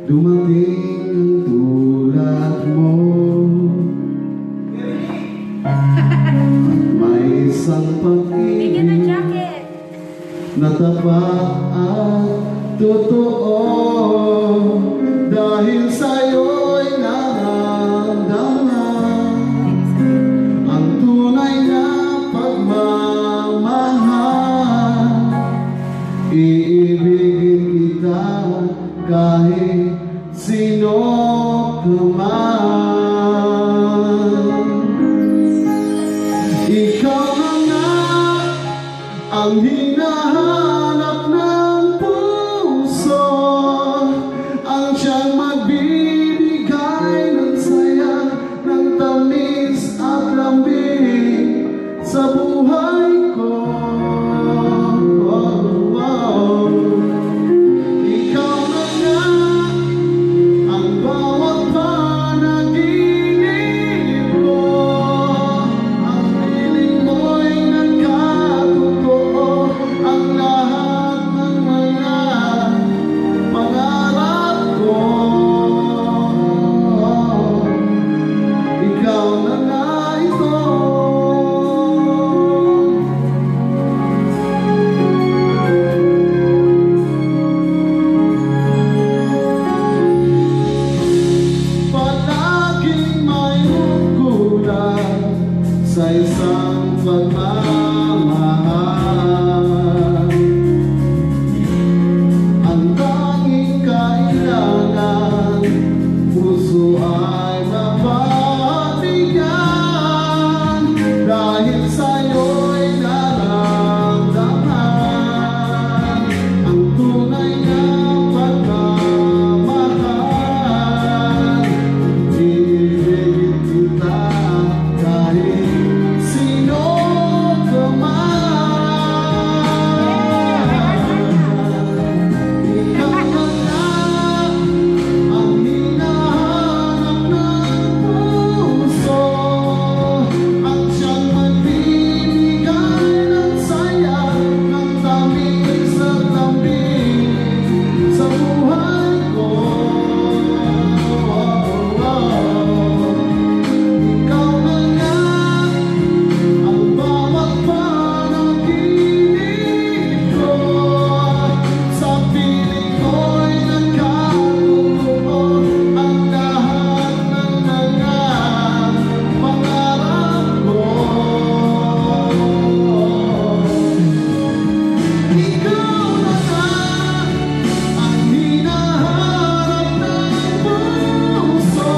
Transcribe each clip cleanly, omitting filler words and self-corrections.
dumating ang tulad mo. May isang pag-ibig na tapat at totoo, dahil sa'yo'y naramdaman ang tunay na pagmamahal. Iibigin kita kahit sino ka man. Ikaw na nga ang hinahanap ng puso, ang siyang magbibigay ng saya, ng tamis at lambing sa buhay ko. Ikaw na nga ang bawat panaginip ko, ang piling mo'y nagkatotoo, ang lahat ng mga pangarap ko. Ikaw na nga ito. Palaging may kulang sa isang pagmamahal. Ang tanging kailangan, puso ay mapatigan, dahil sa'yo'y naramdaman ang tunay na pagmamahal. Iibigin kita kahit sino ka man. Ikaw na nga ang hinahanap ng puso, ang siyang magbibigay ng saya, ng tamis at lambing sa buhay ko. Ikaw na nga ang bawat panaginip ko, sa piling ko'y nagkatotoo, ang lahat ng mga pangarap ko. Ikaw na nga ang hinahanap ng puso,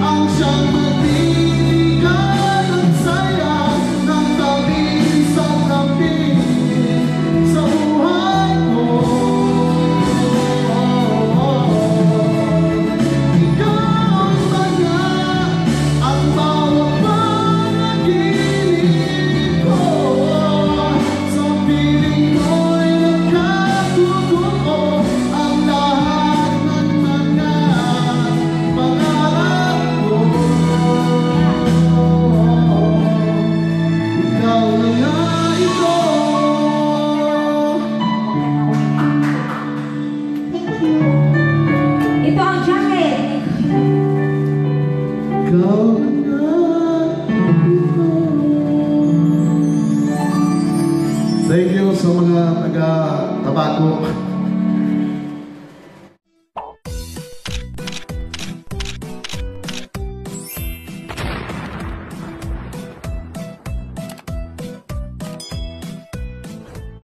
ang siyang magbibigay ng saya, ng tamis at lambing sa buhay ko. Ikaw na nga ang bawat panaginip ko, sa piling mo'y nagkatotoo, ang lahat ng mga pangarap ko. Ikaw na nga ito. Thank you. Ito ang jacket. Ikaw na nga ito. Thank you sa mga taga-Tabaco.